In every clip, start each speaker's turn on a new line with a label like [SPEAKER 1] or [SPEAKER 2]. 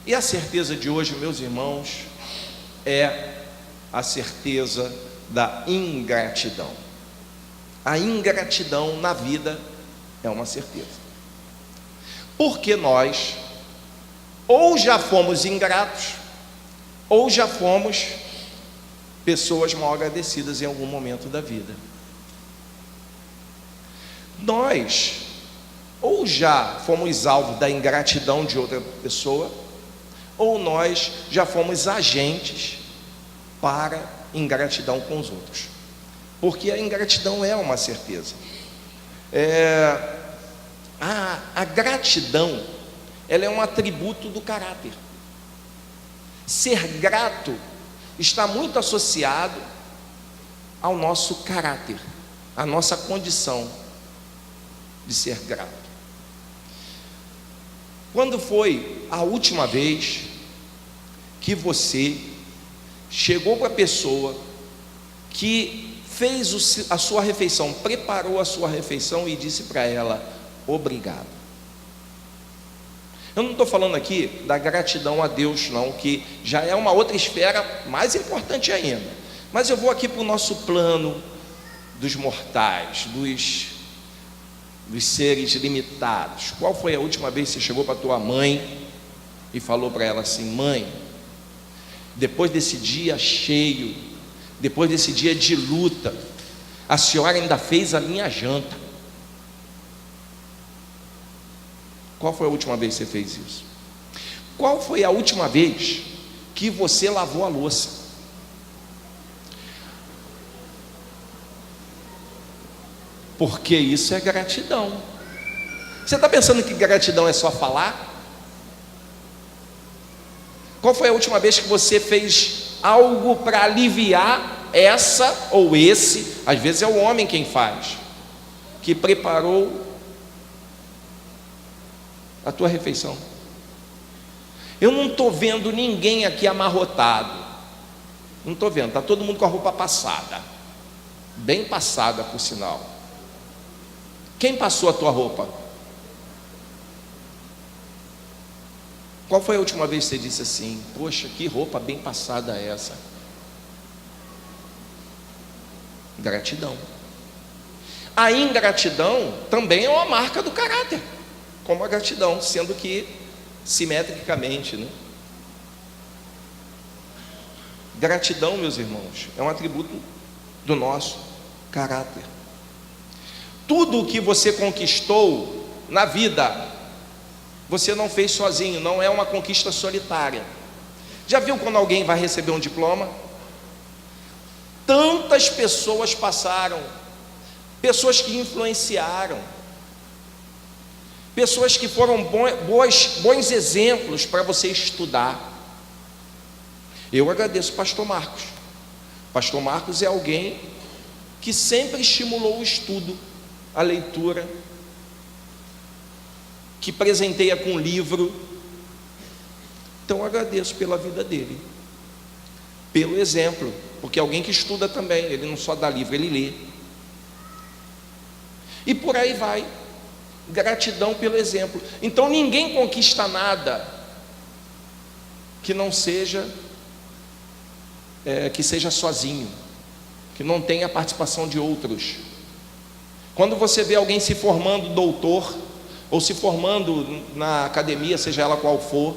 [SPEAKER 1] E a certeza de hoje, meus irmãos, é a certeza da ingratidão. A ingratidão na vida é uma certeza. Porque nós ou já fomos ingratos, ou já fomos pessoas mal agradecidas em algum momento da vida. Nós ou já fomos alvo da ingratidão de outra pessoa, ou nós já fomos agentes para ingratidão com os outros. Porque a ingratidão é uma certeza. A gratidão, ela é um atributo do caráter. Ser grato está muito associado ao nosso caráter, à nossa condição de ser grato. Quando foi a última vez que você chegou para a pessoa que fez a sua refeição, preparou a sua refeição e disse para ela: obrigado? Eu não estou falando aqui da gratidão a Deus, não, que já é uma outra esfera mais importante ainda. Mas eu vou aqui para o nosso plano dos mortais, dos seres limitados. Qual foi a última vez que você chegou para tua mãe e falou para ela assim: mãe, depois desse dia cheio, depois desse dia de luta, a senhora ainda fez a minha janta? Qual foi a última vez que você fez isso? Qual foi a última vez que você lavou a louça? Porque isso é gratidão. Você está pensando que gratidão é só falar? Qual foi a última vez que você fez algo para aliviar essa ou esse? Às vezes é o homem quem faz, que preparou a tua refeição. Eu não estou vendo ninguém aqui amarrotado. Não estou vendo, está todo mundo com a roupa passada, bem passada, por sinal. Quem passou a tua roupa? Qual foi a última vez que você disse assim: poxa, que roupa bem passada é essa? Gratidão. A ingratidão também é uma marca do caráter, como a gratidão, sendo que simetricamente, né? Gratidão, meus irmãos, é um atributo do nosso caráter. Tudo o que você conquistou na vida, você não fez sozinho, não é uma conquista solitária. Já viu quando alguém vai receber um diploma? Tantas pessoas passaram, pessoas que influenciaram, pessoas que foram bons exemplos para você estudar. Eu agradeço o pastor Marcos. Pastor Marcos é alguém que sempre estimulou o estudo, a leitura, que presenteia com livro. Então eu agradeço pela vida dele, pelo exemplo, porque é alguém que estuda também, ele não só dá livro, ele lê. E por aí vai. Gratidão pelo exemplo. Então ninguém conquista nada que não seja que seja sozinho, que não tenha a participação de outros. Quando você vê alguém se formando doutor, ou se formando na academia, seja ela qual for,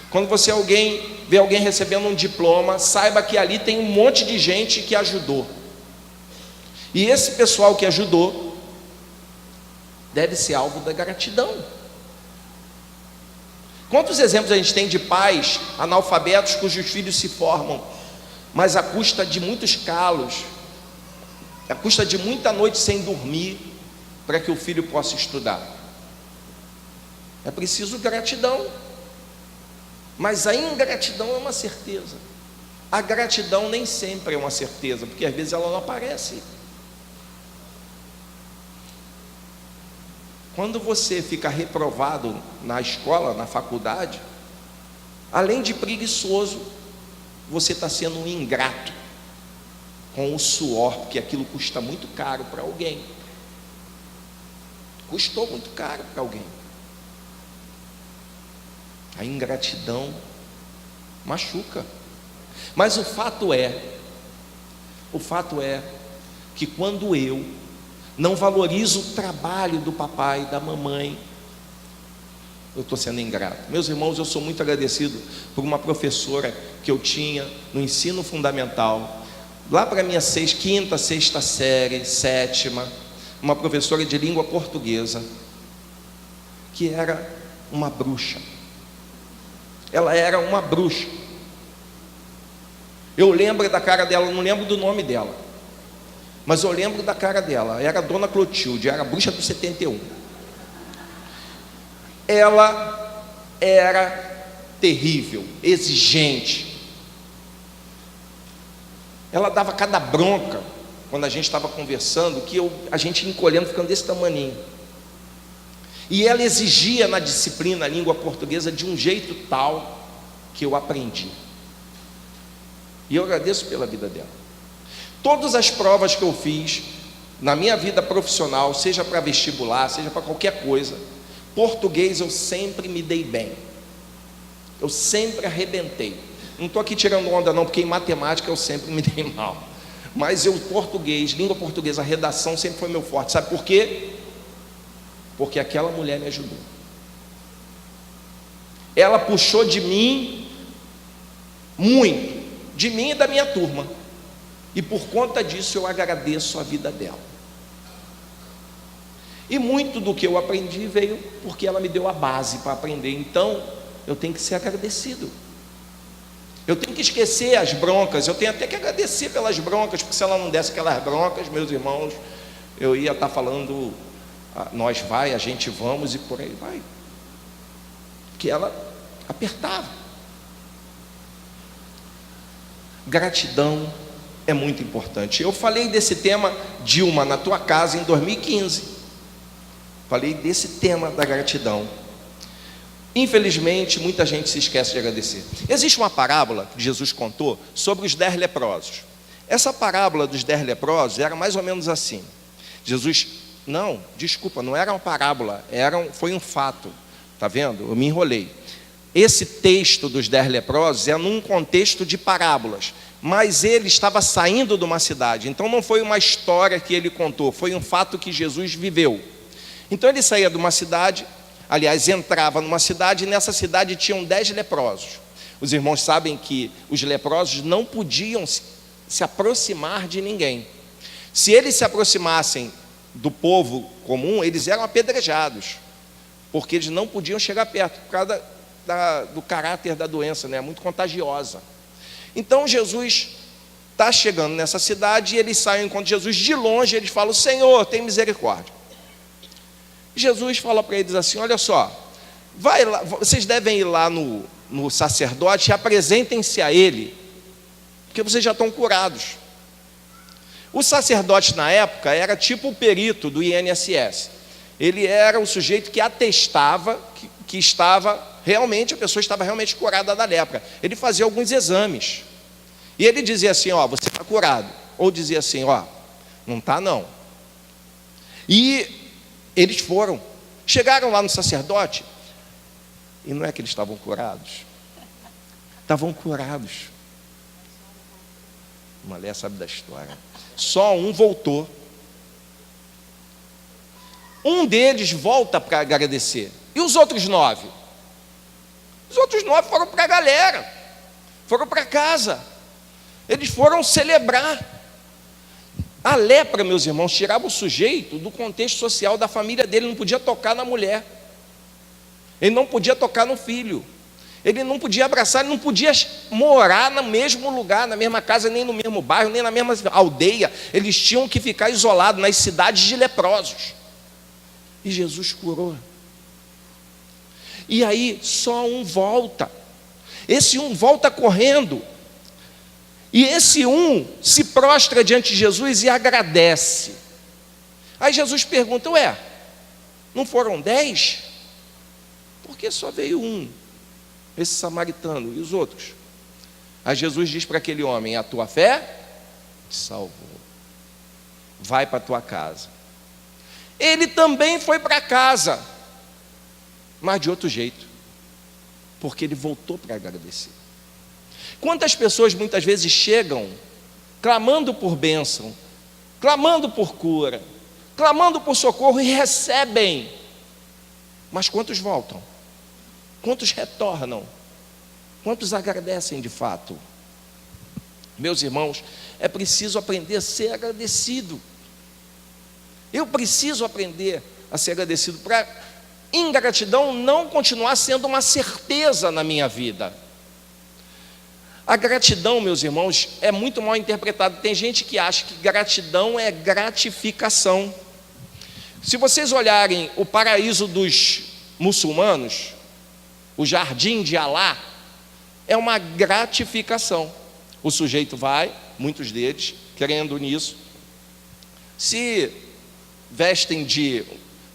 [SPEAKER 1] quando você vê alguém recebendo um diploma, saiba que ali tem um monte de gente que ajudou, e esse pessoal que ajudou deve ser alvo da gratidão. Quantos exemplos a gente tem de pais analfabetos cujos filhos se formam, mas à custa de muitos calos, à custa de muita noite sem dormir, para que o filho possa estudar? É preciso gratidão. Mas a ingratidão é uma certeza. A gratidão nem sempre é uma certeza, porque às vezes ela não aparece. Quando você fica reprovado na escola, na faculdade, além de preguiçoso, você está sendo um ingrato com o suor, porque aquilo custa muito caro para alguém. Custou muito caro para alguém. A ingratidão machuca. Mas o fato é que quando eu não valorizo o trabalho do papai e da mamãe, eu estou sendo ingrato. Meus irmãos, eu sou muito agradecido por uma professora que eu tinha no ensino fundamental, lá para a minha quinta, sexta série, sétima, uma professora de língua portuguesa, que era uma bruxa. Ela era uma bruxa. Eu lembro da cara dela, não lembro do nome dela, mas eu lembro da cara dela. Era a Dona Clotilde, era a bruxa do 71. Ela era terrível, exigente. Ela dava cada bronca quando a gente estava conversando, que a gente encolhendo, ficando desse tamaninho. E ela exigia na disciplina a língua portuguesa de um jeito tal que eu aprendi. E eu agradeço pela vida dela. Todas as provas que eu fiz na minha vida profissional, seja para vestibular, seja para qualquer coisa, português eu sempre me dei bem. Eu sempre arrebentei. Não estou aqui tirando onda não, porque em matemática eu sempre me dei mal. Mas português, língua portuguesa, a redação sempre foi meu forte. Sabe por quê? Porque aquela mulher me ajudou. Ela puxou de mim muito, de mim e da minha turma. E por conta disso eu agradeço a vida dela. E muito do que eu aprendi veio porque ela me deu a base para aprender. Então eu tenho que ser agradecido. Eu tenho que esquecer as broncas. Eu tenho até que agradecer pelas broncas, porque se ela não desse aquelas broncas, meus irmãos, eu ia estar falando, nós vai, a gente vamos e por aí vai. Que ela apertava. Gratidão é muito importante. Eu falei desse tema, Dilma, na tua casa em 2015. Falei desse tema da gratidão. Infelizmente, muita gente se esquece de agradecer. Existe uma parábola que Jesus contou sobre os 10 leprosos. Essa parábola dos 10 leprosos era mais ou menos assim. Não era uma parábola, foi um fato. Está vendo? Eu me enrolei. Esse texto dos 10 leprosos é num contexto de parábolas, mas ele estava saindo de uma cidade, então não foi uma história que ele contou, foi um fato que Jesus viveu. Então ele saía de uma cidade, aliás, entrava numa cidade, e nessa cidade tinham 10 leprosos. Os irmãos sabem que os leprosos não podiam se aproximar de ninguém. Se eles se aproximassem do povo comum, eles eram apedrejados, porque eles não podiam chegar perto, por causa do caráter da doença, né? Muito contagiosa. Então Jesus está chegando nessa cidade, e eles saem enquanto Jesus, de longe, eles falam: Senhor, tem misericórdia. Jesus fala para eles assim: olha só, vai lá, vocês devem ir lá no sacerdote e apresentem-se a ele, porque vocês já estão curados. O sacerdote na época era tipo o perito do INSS. Ele era o sujeito que atestava que a pessoa estava realmente curada da lepra. Ele fazia alguns exames e ele dizia assim: ó, você está curado, ou dizia assim: ó, não está não. E eles chegaram lá no sacerdote, e não é que eles estavam curados, estavam curados. Malé sabe da história. Só um voltou. Um deles volta para agradecer. E os outros 9? Os outros 9 foram para a galera, foram para casa. Eles foram celebrar. A lepra, meus irmãos, tirava o sujeito do contexto social da família dele. Ele não podia tocar na mulher, ele não podia tocar no filho, ele não podia abraçar, ele não podia morar no mesmo lugar, na mesma casa, nem no mesmo bairro, nem na mesma aldeia. Eles tinham que ficar isolados nas cidades de leprosos. E Jesus curou. E aí só um volta. Esse um volta correndo. E esse um se prostra diante de Jesus e agradece. Aí Jesus pergunta: ué, não foram 10? Por que só veio um, esse samaritano, e os outros? Aí Jesus diz para aquele homem: a tua fé te salvou, vai para a tua casa. Ele também foi para casa, mas de outro jeito. porque ele voltou para agradecer. Quantas pessoas muitas vezes chegam clamando por bênção, clamando por cura, clamando por socorro e recebem, mas quantos voltam? Quantos retornam? Quantos agradecem de fato? Meus irmãos, é preciso aprender a ser agradecido. Eu preciso aprender a ser agradecido para ingratidão não continuar sendo uma certeza na minha vida. A gratidão, meus irmãos, é muito mal interpretada. Tem gente que acha que gratidão é gratificação. Se vocês olharem o paraíso dos muçulmanos, o jardim de Alá, é uma gratificação. O sujeito vai, muitos deles, crendo nisso, se vestem de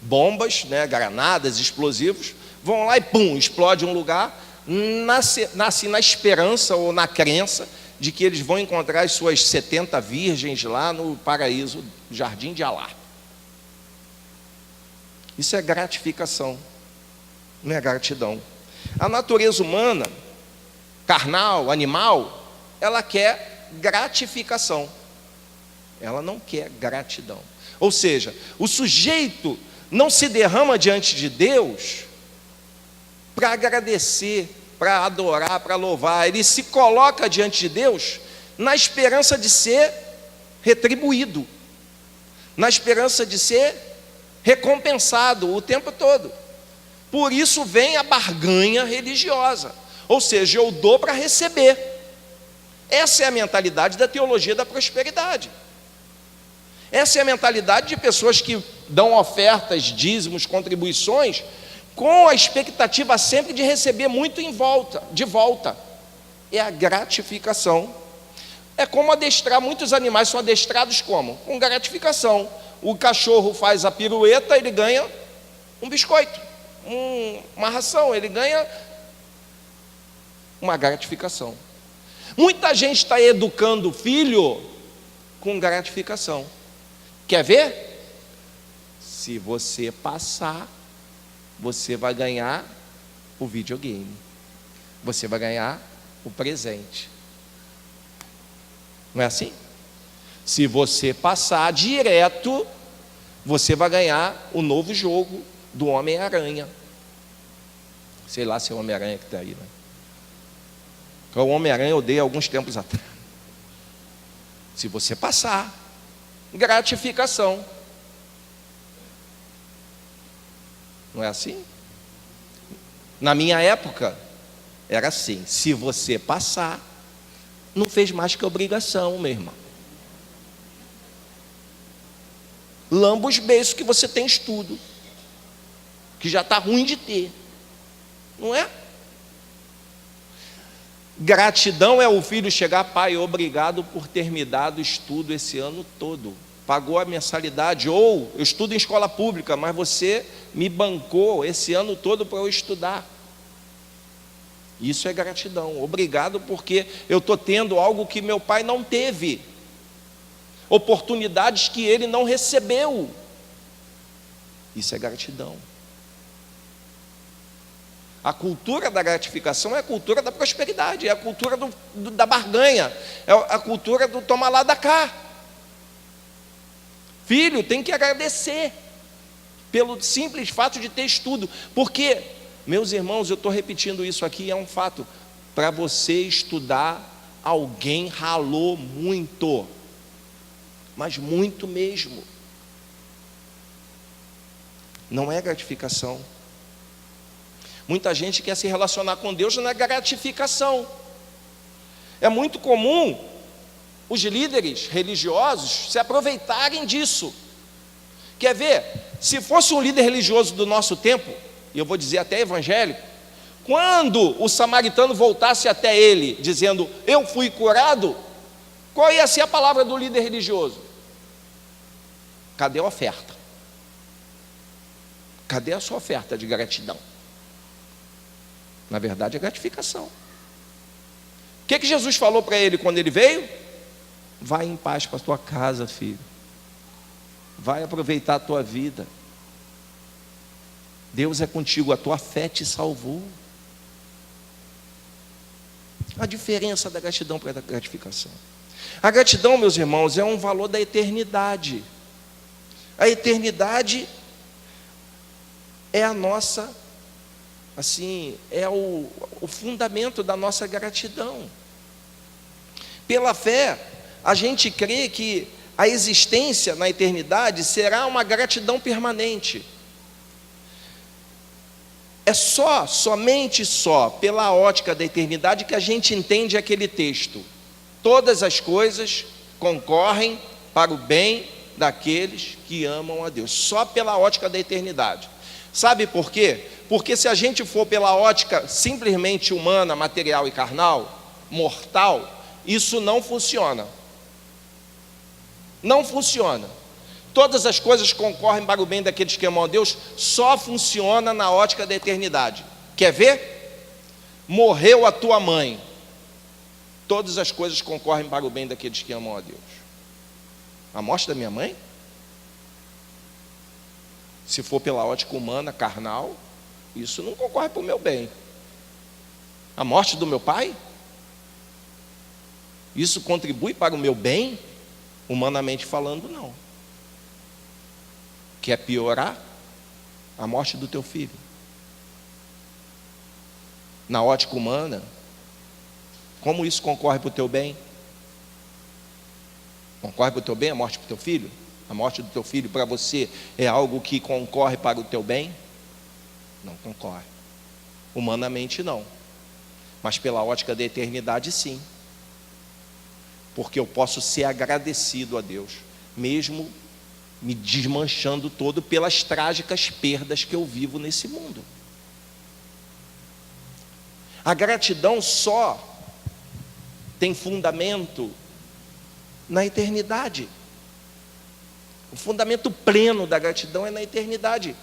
[SPEAKER 1] bombas, granadas, explosivos, vão lá e pum, explode um lugar, nasce na esperança ou na crença de que eles vão encontrar as suas 70 virgens lá no paraíso, jardim de Alá. Isso é gratificação, não é gratidão. A natureza humana, carnal, animal, ela quer gratificação, ela não quer gratidão. Ou seja, o sujeito não se derrama diante de Deus para agradecer, para adorar, para louvar. Ele se coloca diante de Deus na esperança de ser retribuído, na esperança de ser recompensado o tempo todo. Por isso vem a barganha religiosa, ou seja, eu dou para receber. Essa é a mentalidade da teologia da prosperidade. Essa é a mentalidade de pessoas que dão ofertas, dízimos, contribuições, com a expectativa sempre de receber muito de volta. É a gratificação. É como adestrar, muitos animais são adestrados como? Com gratificação. O cachorro faz a pirueta, ele ganha um biscoito, uma ração, ele ganha uma gratificação. Muita gente está educando o filho com gratificação. Quer ver? Se você passar, você vai ganhar o videogame, você vai ganhar o presente. Não é assim? Se você passar direto, você vai ganhar o novo jogo do Homem-Aranha. Sei lá se é o Homem-Aranha que está aí, né? O Homem-Aranha eu dei alguns tempos atrás. Se você passar, gratificação. Não é assim? Na minha época, era assim: se você passar, não fez mais que obrigação, meu irmão. Lamba os beijos que você tem estudo, que já está ruim de ter, não é? Gratidão é o filho chegar: pai, obrigado por ter me dado estudo esse ano todo, pagou a mensalidade, ou eu estudo em escola pública, mas você me bancou esse ano todo para eu estudar. Isso é gratidão. Obrigado porque eu estou tendo algo que meu pai não teve, oportunidades que ele não recebeu. Isso é gratidão. A cultura da gratificação é a cultura da prosperidade, é a cultura da barganha, é a cultura do toma lá da cá. Filho tem que agradecer pelo simples fato de ter estudo, porque, meus irmãos, eu estou repetindo isso aqui, é um fato. Para você estudar, alguém ralou muito, mas muito mesmo. Não é gratificação. Muita gente quer se relacionar com Deus na gratificação. É muito comum os líderes religiosos se aproveitarem disso. Quer ver? Se fosse um líder religioso do nosso tempo, e eu vou dizer até evangélico, quando o samaritano voltasse até ele dizendo: eu fui curado, qual ia ser a palavra do líder religioso? Cadê a oferta? Cadê a sua oferta de gratidão? Na verdade, é gratificação. O que Jesus falou para ele quando ele veio? Vai em paz para a tua casa, filho. Vai aproveitar a tua vida. Deus é contigo, a tua fé te salvou. A diferença da gratidão para a gratificação. A gratidão, meus irmãos, é um valor da eternidade. A eternidade é a nossa, assim, é o fundamento da nossa gratidão. Pela fé, a gente crê que a existência na eternidade será uma gratidão permanente. É somente pela ótica da eternidade que a gente entende aquele texto. Todas as coisas concorrem para o bem daqueles que amam a Deus. Só pela ótica da eternidade. Sabe por quê? Porque se a gente for pela ótica simplesmente humana, material e carnal, mortal, isso não funciona. Não funciona. Todas as coisas concorrem para o bem daqueles que amam a Deus, só funciona na ótica da eternidade. Quer ver? Morreu a tua mãe. Todas as coisas concorrem para o bem daqueles que amam a Deus. A morte da minha mãe? Se for pela ótica humana, carnal, isso não concorre para o meu bem. A morte do meu pai? Isso contribui para o meu bem? Humanamente falando, não. Quer piorar? A morte do teu filho. Na ótica humana, como isso concorre para o teu bem? Concorre para o teu bem a morte para o teu filho? A morte do teu filho para você é algo que concorre para o teu bem? Não concorre. Humanamente não. Mas pela ótica da eternidade sim. Porque eu posso ser agradecido a Deus, mesmo me desmanchando todo pelas trágicas perdas que eu vivo nesse mundo. A gratidão só tem fundamento na eternidade. O fundamento pleno da gratidão é na eternidade.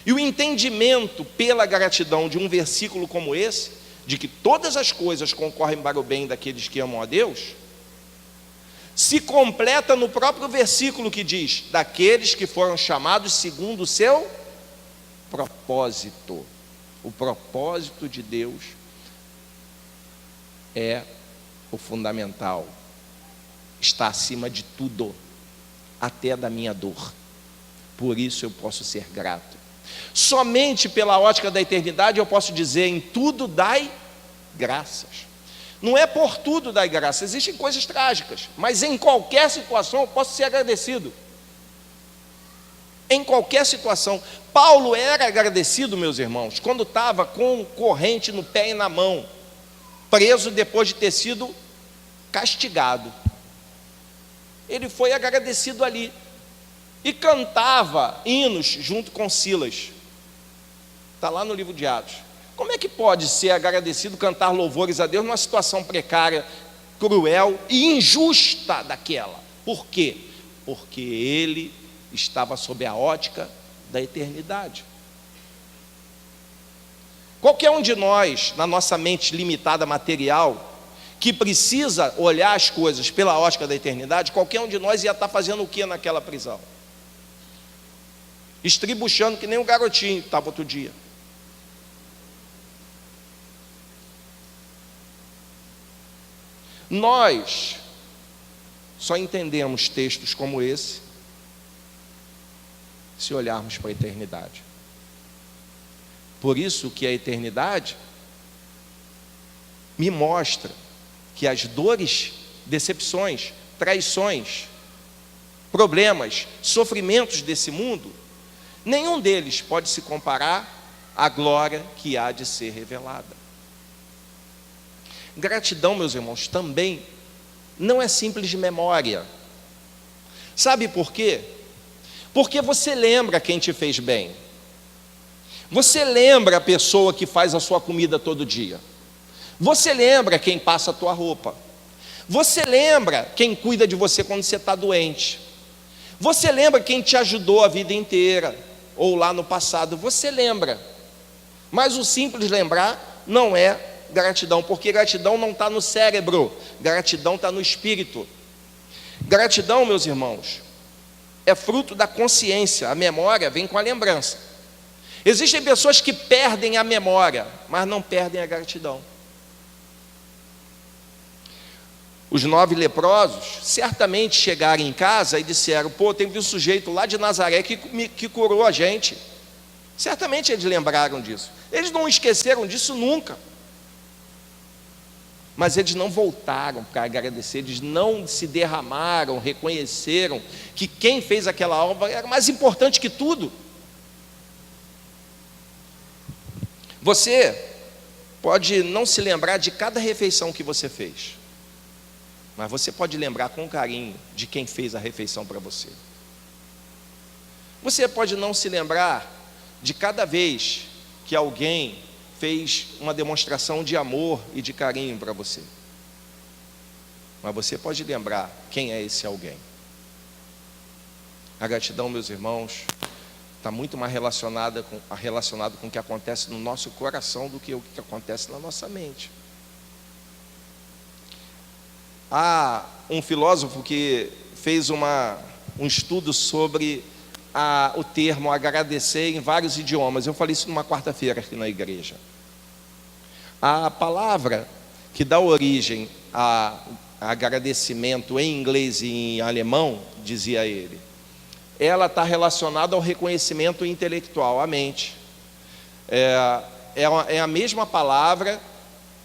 [SPEAKER 1] E o entendimento pela gratidão de um versículo como esse, de que todas as coisas concorrem para o bem daqueles que amam a Deus, se completa no próprio versículo que diz: daqueles que foram chamados segundo o seu propósito. O propósito de Deus é o fundamental, está acima de tudo, até da minha dor. Por isso eu posso ser grato. Somente pela ótica da eternidade eu posso dizer: em tudo dai graças. Não é por tudo dai graças, existem coisas trágicas, mas em qualquer situação eu posso ser agradecido. Em qualquer situação. Paulo era agradecido, meus irmãos, quando estava com corrente no pé e na mão, preso depois de ter sido castigado. Ele foi agradecido ali e cantava hinos junto com Silas. Está lá no livro de Atos. Como é que pode ser agradecido, cantar louvores a Deus numa situação precária, cruel e injusta daquela? Por quê? Porque ele estava sob a ótica da eternidade. Qualquer um de nós, na nossa mente limitada material, que precisa olhar as coisas pela ótica da eternidade, qualquer um de nós ia estar fazendo o que naquela prisão? Estribuchando que nem um garotinho que estava outro dia. Nós só entendemos textos como esse se olharmos para a eternidade. Por isso que a eternidade me mostra que as dores, decepções, traições, problemas, sofrimentos desse mundo, nenhum deles pode se comparar à glória que há de ser revelada. Gratidão, meus irmãos, também não é simples de memória. Sabe por quê? Porque você lembra quem te fez bem. Você lembra a pessoa que faz a sua comida todo dia. Você lembra quem passa a tua roupa. Você lembra quem cuida de você quando você está doente. Você lembra quem te ajudou a vida inteira, ou lá no passado. Você lembra. Mas o simples lembrar não é gratidão, porque gratidão não está no cérebro, gratidão está no espírito. Gratidão, meus irmãos, é fruto da consciência. A memória vem com a lembrança. Existem pessoas que perdem a memória, mas não perdem a gratidão. Os 9 leprosos certamente chegaram em casa e disseram: pô, teve um sujeito lá de Nazaré que curou a gente. Certamente eles lembraram disso. Eles não esqueceram disso nunca. Mas eles não voltaram para agradecer, eles não se derramaram, reconheceram que quem fez aquela obra era mais importante que tudo. Você pode não se lembrar de cada refeição que você fez, mas você pode lembrar com carinho de quem fez a refeição para você. Você pode não se lembrar de cada vez que alguém fez uma demonstração de amor e de carinho para você, mas você pode lembrar quem é esse alguém. A gratidão, meus irmãos, está muito mais relacionado com o que acontece no nosso coração do que o que acontece na nossa mente. Há um filósofo que fez um estudo sobre o termo agradecer em vários idiomas. Eu falei isso numa quarta-feira aqui na igreja. A palavra que dá origem a agradecimento em inglês e em alemão, dizia ele, ela está relacionada ao reconhecimento intelectual, a mente. É a mesma palavra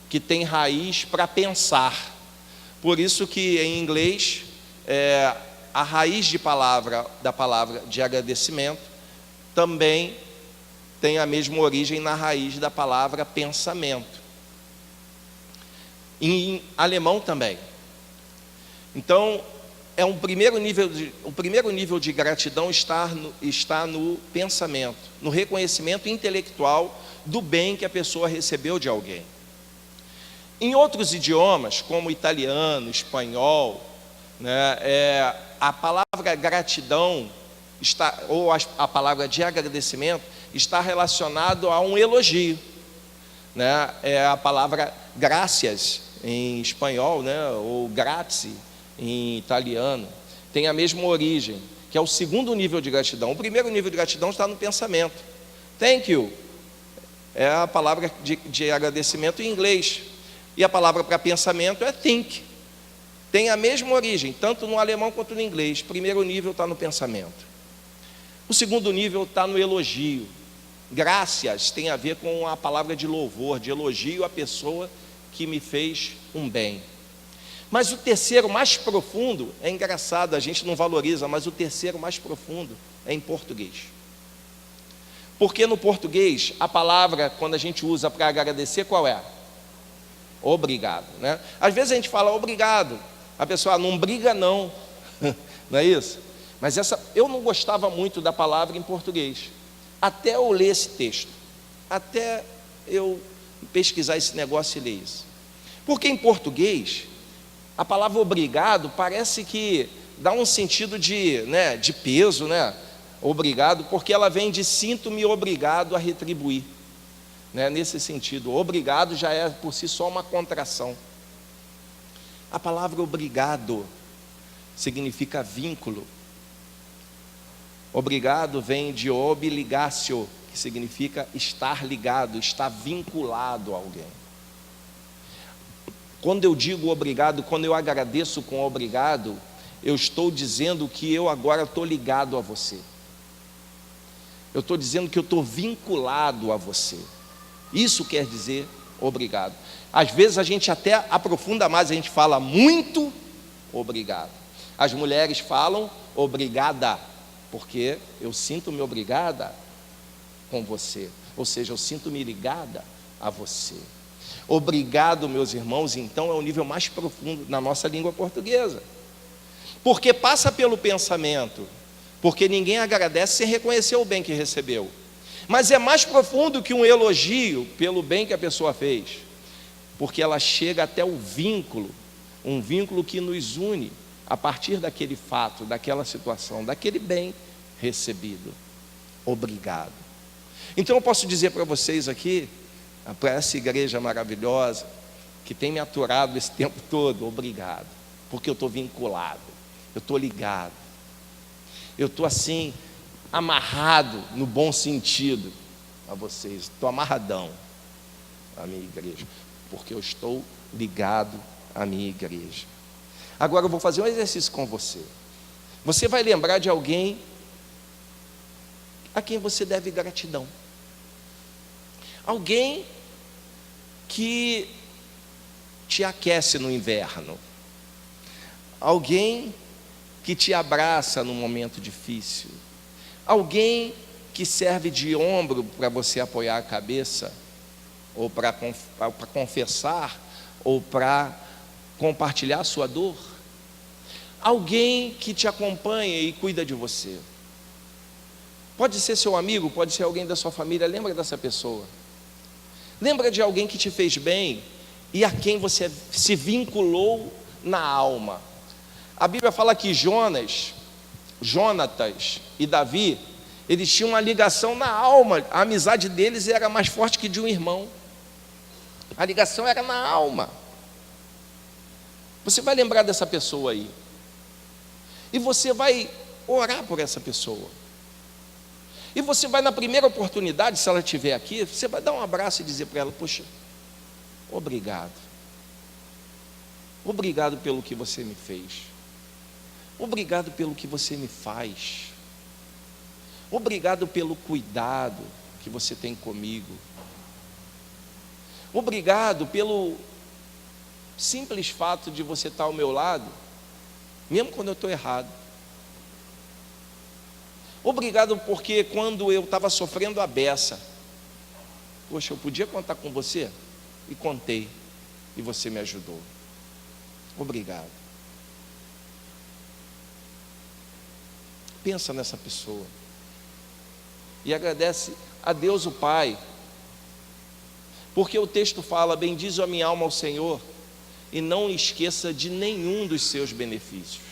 [SPEAKER 1] que tem raiz para pensar. Por isso que em inglês, a raiz da palavra de agradecimento também tem a mesma origem na raiz da palavra pensamento. Em alemão também. Então, o primeiro nível de gratidão está no pensamento, no reconhecimento intelectual do bem que a pessoa recebeu de alguém. Em outros idiomas, como italiano, espanhol, né, a palavra gratidão ou a palavra de agradecimento está relacionado a um elogio, né? É a palavra gracias em espanhol, né, ou grazie em italiano, tem a mesma origem, que é o segundo nível de gratidão. O primeiro nível de gratidão está no pensamento. Thank you é a palavra de agradecimento em inglês, e a palavra para pensamento é think. Tem a mesma origem, tanto no alemão quanto no inglês. O primeiro nível está no pensamento. O segundo nível está no elogio. Graças tem a ver com a palavra de louvor, de elogio à pessoa que me fez um bem. Mas o terceiro mais profundo, é engraçado, a gente não valoriza, mas o terceiro mais profundo é em português. Porque no português, a palavra, quando a gente usa para agradecer, qual é? Obrigado, né? Às vezes a gente fala obrigado, a pessoa não briga não, não é isso? Mas eu não gostava muito da palavra em português, até eu ler esse texto, até eu pesquisar esse negócio e ler isso. Porque em português, a palavra obrigado parece que dá um sentido de peso, né? Obrigado, porque ela vem de sinto-me obrigado a retribuir, né? Nesse sentido, obrigado já é por si só uma contração. A palavra obrigado significa vínculo. Obrigado vem de obligatio, que significa estar ligado, estar vinculado a alguém. Quando eu digo obrigado, quando eu agradeço com obrigado, eu estou dizendo que eu agora estou ligado a você. Eu estou dizendo que eu estou vinculado a você. Isso quer dizer obrigado. Às vezes a gente até aprofunda mais, a gente fala muito obrigado. As mulheres falam obrigada, porque eu sinto-me obrigada com você. Ou seja, eu sinto-me ligada a você. Obrigado, meus irmãos, então é o nível mais profundo na nossa língua portuguesa. Porque passa pelo pensamento, porque ninguém agradece sem reconhecer o bem que recebeu. Mas é mais profundo que um elogio pelo bem que a pessoa fez, porque ela chega até o vínculo, um vínculo que nos une a partir daquele fato, daquela situação, daquele bem recebido. Obrigado. Então eu posso dizer para vocês aqui, para essa igreja maravilhosa, que tem me aturado esse tempo todo, obrigado, porque eu estou vinculado, eu estou ligado, eu estou assim, amarrado no bom sentido a vocês, estou amarradão à minha igreja, porque eu estou ligado à minha igreja. Agora eu vou fazer um exercício com você. Você vai lembrar de alguém a quem você deve gratidão. Alguém que te aquece no inverno. Alguém que te abraça num momento difícil. Alguém que serve de ombro para você apoiar a cabeça, ou para confessar, ou para compartilhar a sua dor. Alguém que te acompanha e cuida de você. Pode ser seu amigo, pode ser alguém da sua família. Lembra dessa pessoa. Lembra de alguém que te fez bem e a quem você se vinculou na alma. A Bíblia fala que Jonatas e Davi, eles tinham uma ligação na alma. A amizade deles era mais forte que de um irmão. A ligação era na alma. Você vai lembrar dessa pessoa aí. E você vai orar por essa pessoa. E você vai, na primeira oportunidade, se ela estiver aqui, você vai dar um abraço e dizer para ela: poxa, obrigado. Obrigado pelo que você me fez. Obrigado pelo que você me faz. Obrigado pelo cuidado que você tem comigo. Obrigado pelo simples fato de você estar ao meu lado, mesmo quando eu estou errado. Obrigado porque quando eu estava sofrendo a beça, poxa, eu podia contar com você? E contei, e você me ajudou. Obrigado. Pensa nessa pessoa e agradece a Deus o Pai, porque o texto fala: bendize a minha alma ao Senhor e não esqueça de nenhum dos seus benefícios.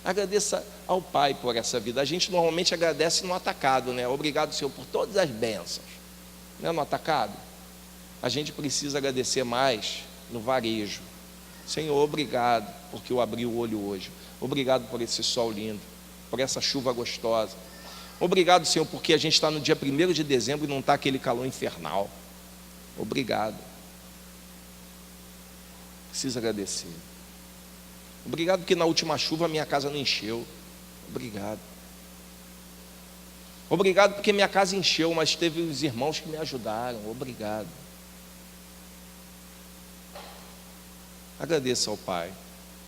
[SPEAKER 1] Agradeça ao Pai por essa vida. A gente normalmente agradece no atacado, né? Obrigado, Senhor, por todas as bênçãos. Não é no atacado? A gente precisa agradecer mais no varejo. Senhor, obrigado porque eu abri o olho hoje. Obrigado por esse sol lindo, por essa chuva gostosa. Obrigado, Senhor, porque a gente está no dia 1º de dezembro e não está aquele calor infernal. Obrigado. Precisa agradecer. Obrigado porque na última chuva a minha casa não encheu. Obrigado. Obrigado porque minha casa encheu, mas teve os irmãos que me ajudaram. Obrigado. Agradeça ao Pai.